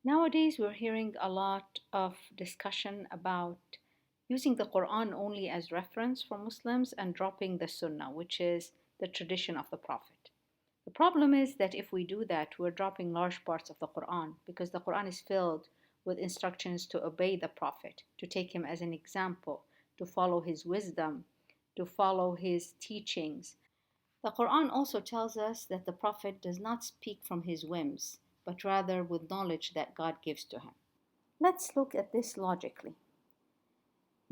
Nowadays, we're hearing a lot of discussion about using the Quran only as reference for Muslims and dropping the Sunnah, which is the tradition of the Prophet. The problem is that if we do that, we're dropping large parts of the Quran because the Quran is filled with instructions to obey the Prophet, to take him as an example, to follow his wisdom, to follow his teachings. The Quran also tells us that the Prophet does not speak from his whims, but rather with knowledge that God gives to him. Let's look at this logically.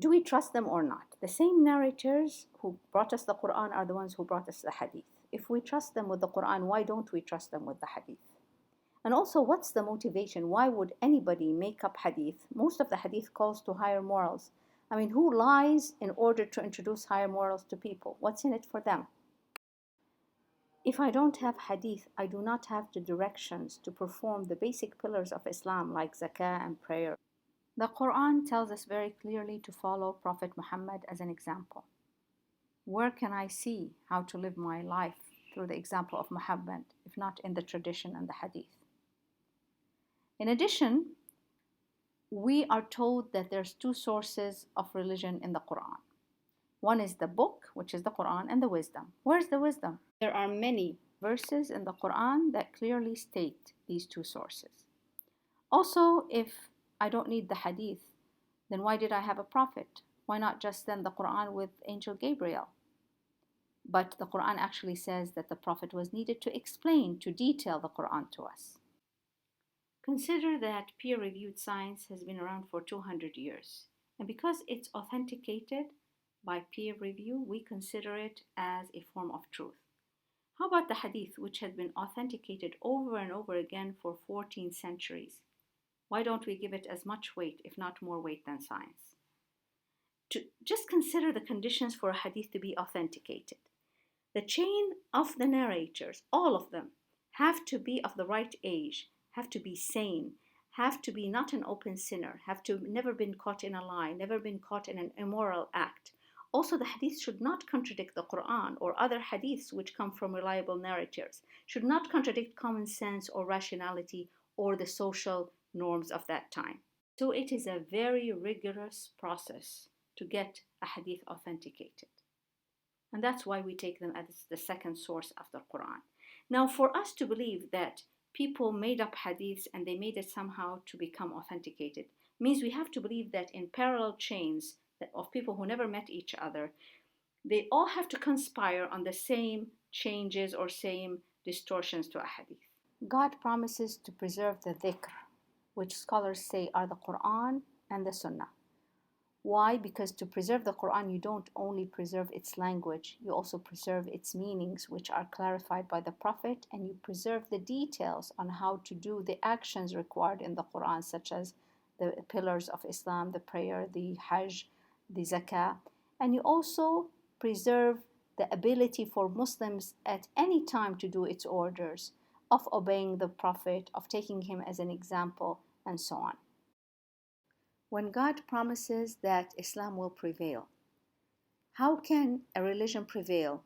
Do we trust them or not? The same narrators who brought us the Quran are the ones who brought us the Hadith. If we trust them with the Quran, why don't we trust them with the Hadith? And also, what's the motivation? Why would anybody make up Hadith? Most of the Hadith calls to higher morals. I mean, who lies in order to introduce higher morals to people? What's in it for them? If I don't have Hadith, I do not have the directions to perform the basic pillars of Islam like zakah and prayer. The Quran tells us very clearly to follow Prophet Muhammad as an example. Where can I see how to live my life through the example of Muhammad, if not in the tradition and the Hadith? In addition, we are told that there's two sources of religion in the Quran. One is the book, which is the Quran, and the wisdom. Where's the wisdom? There are many verses in the Quran that clearly state these two sources. Also, if I don't need the Hadith, then why did I have a prophet? Why not just send the Quran with Angel Gabriel? But the Quran actually says that the prophet was needed to explain, to detail the Quran to us. Consider that peer-reviewed science has been around for 200 years. And because it's authenticated by peer review, we consider it as a form of truth. How about the Hadith, which has been authenticated over and over again for 14 centuries? Why don't we give it as much weight, if not more weight, than science? To just consider the conditions for a Hadith to be authenticated. The chain of the narrators, all of them, have to be of the right age, have to be sane, have to be not an open sinner, have to never been caught in a lie, never been caught in an immoral act. Also, the hadith should not contradict the Quran or other hadiths which come from reliable narrators, should not contradict common sense or rationality or the social norms of that time. So it is a very rigorous process to get a hadith authenticated. And that's why we take them as the second source after Quran. Now, for us to believe that people made up hadiths and they made it somehow to become authenticated means we have to believe that in parallel chains of people who never met each other, they all have to conspire on the same changes or same distortions to a hadith. God promises to preserve the dhikr, which scholars say are the Quran and the Sunnah. Why? Because to preserve the Quran, you don't only preserve its language, you also preserve its meanings, which are clarified by the Prophet, and you preserve the details on how to do the actions required in the Quran, such as the pillars of Islam, the prayer, the Hajj, the Zakah. And you also preserve the ability for Muslims at any time to do its orders, of obeying the Prophet, of taking him as an example, and so on. When God promises that Islam will prevail, how can a religion prevail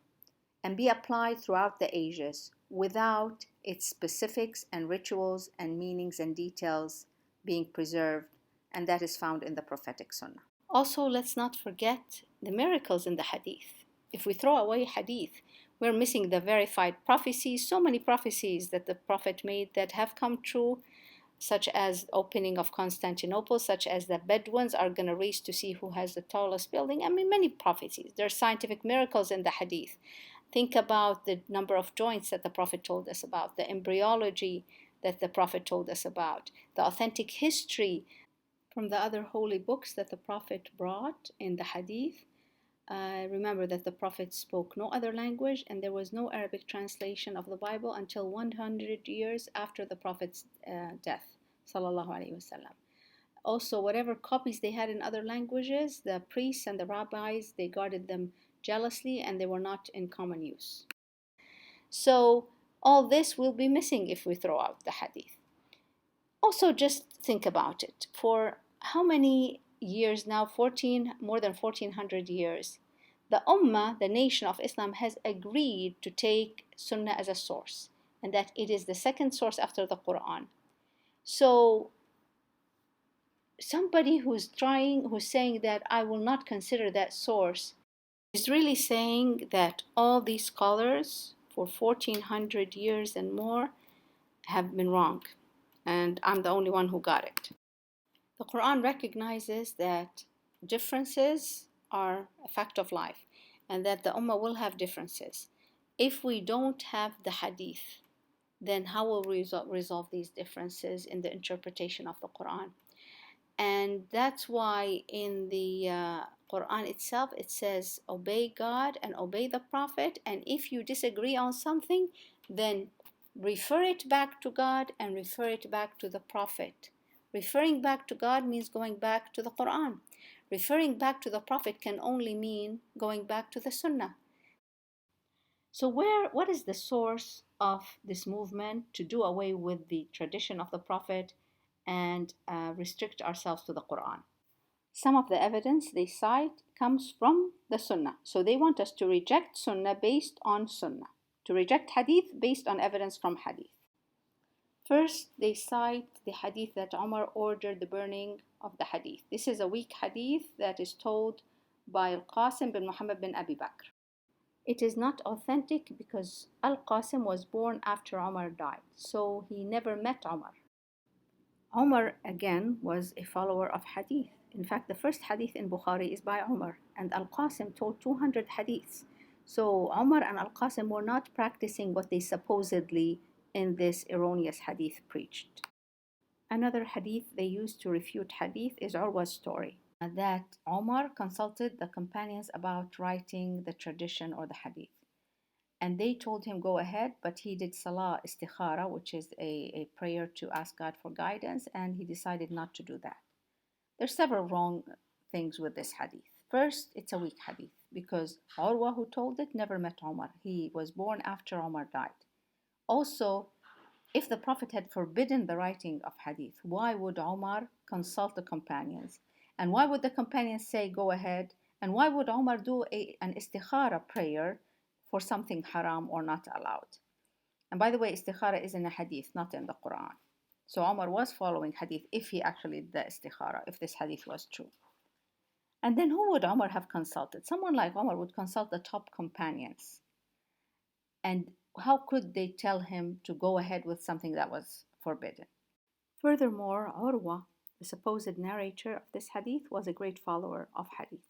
and be applied throughout the ages without its specifics and rituals and meanings and details being preserved? And that is found in the prophetic Sunnah. Also, let's not forget the miracles in the Hadith. If we throw away Hadith, we're missing the verified prophecies, so many prophecies that the Prophet made that have come true, such as opening of Constantinople, such as the Bedouins are going to race to see who has the tallest building. I mean, many prophecies. There are scientific miracles in the Hadith. Think about the number of joints that the Prophet told us about, the embryology that the Prophet told us about, the authentic history from the other holy books that the Prophet brought in the Hadith. Remember that the Prophet spoke no other language, and there was no Arabic translation of the Bible until 100 years after the Prophet's death, sallallahu alaihi wasallam. Also, whatever copies they had in other languages, the priests and the rabbis, they guarded them jealously, and they were not in common use. So all this will be missing if we throw out the Hadith. Also, just think about it. For how many years now? More than 1400 years. The Ummah, the nation of Islam, has agreed to take Sunnah as a source, and that it is the second source after the Quran. So somebody who's saying that I will not consider that source is really saying that all these scholars for 1400 years and more have been wrong, and I'm the only one who got it. The Quran recognizes that differences are a fact of life and that the Ummah will have differences. If we don't have the Hadith, then how will we resolve these differences in the interpretation of the Quran? And that's why in the Quran itself it says obey God and obey the Prophet, and if you disagree on something, then refer it back to God and refer it back to the Prophet. Referring back to God means going back to the Quran. Referring back to the Prophet can only mean going back to the Sunnah. So what is the source of this movement to do away with the tradition of the Prophet and restrict ourselves to the Quran? Some of the evidence they cite comes from the Sunnah. So they want us to reject Sunnah based on Sunnah, to reject Hadith based on evidence from Hadith. First, they cite the Hadith that Umar ordered the burning of the Hadith. This is a weak Hadith that is told by Al-Qasim bin Muhammad bin Abi Bakr. It is not authentic because Al-Qasim was born after Umar died, so he never met Umar. Umar, again, was a follower of Hadith. In fact, the first Hadith in Bukhari is by Umar, and Al-Qasim told 200 Hadiths. So Umar and Al-Qasim were not practicing what they supposedly in this erroneous Hadith preached. Another Hadith they used to refute Hadith is Urwa's story, that Umar consulted the companions about writing the tradition or the Hadith. And they told him go ahead, but he did Salah Istikhara, which is a prayer to ask God for guidance, and he decided not to do that. There's several wrong things with this Hadith. First, it's a weak Hadith because Urwa, who told it, never met Umar. He was born after Umar died. Also, if the Prophet had forbidden the writing of Hadith, why would Umar consult the companions? And why would the companions say, go ahead? And why would Umar do an istikhara prayer for something haram or not allowed? And by the way, istikhara is in a Hadith, not in the Quran. So Umar was following Hadith if he actually did the istikhara, if this Hadith was true. And then who would Umar have consulted? Someone like Umar would consult the top companions. And how could they tell him to go ahead with something that was forbidden? Furthermore, Urwa, the supposed narrator of this hadith, was a great follower of hadith.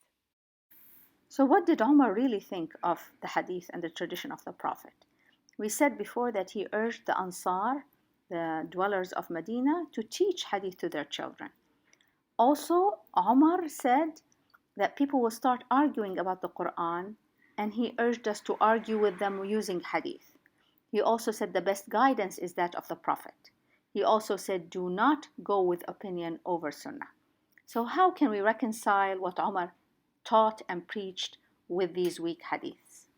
So what did Umar really think of the hadith and the tradition of the Prophet? We said before that he urged the Ansar, the dwellers of Medina, to teach hadith to their children. Also, Umar said that people will start arguing about the Quran, and he urged us to argue with them using hadith. He also said the best guidance is that of the Prophet. He also said do not go with opinion over Sunnah. So how can we reconcile what Umar taught and preached with these weak hadiths?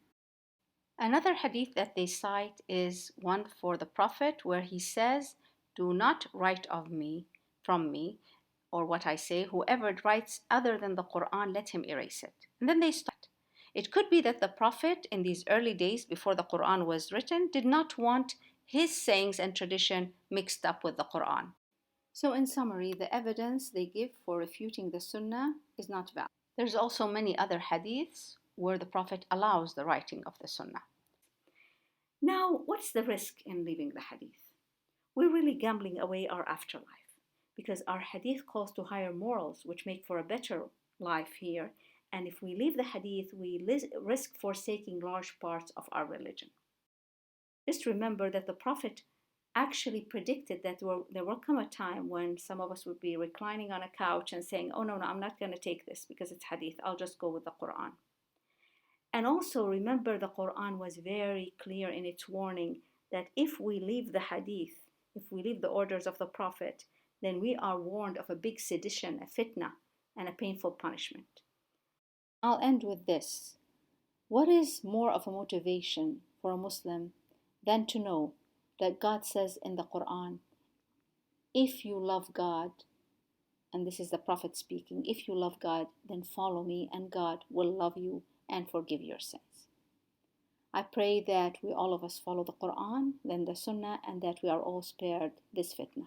Another hadith that they cite is one for the Prophet where he says, do not write of me, from me, or what I say, whoever writes other than the Quran, let him erase it. And then they start. It could be that the Prophet in these early days before the Quran was written did not want his sayings and tradition mixed up with the Quran. So in summary, the evidence they give for refuting the Sunnah is not valid. There's also many other hadiths where the Prophet allows the writing of the Sunnah. Now, what's the risk in leaving the hadith? We're really gambling away our afterlife because our hadith calls to higher morals, which make for a better life here. And if we leave the hadith, we risk forsaking large parts of our religion. Just remember that the Prophet actually predicted that there will come a time when some of us would be reclining on a couch and saying, oh, no, I'm not going to take this because it's hadith. I'll just go with the Quran. And also remember the Quran was very clear in its warning that if we leave the hadith, if we leave the orders of the Prophet, then we are warned of a big sedition, a fitna, and a painful punishment. I'll end with this. What is more of a motivation for a Muslim than to know that God says in the Quran, if you love God, and this is the Prophet speaking, if you love God, then follow me and God will love you and forgive your sins. I pray that all of us follow the Quran, then the Sunnah, and that we are all spared this fitna.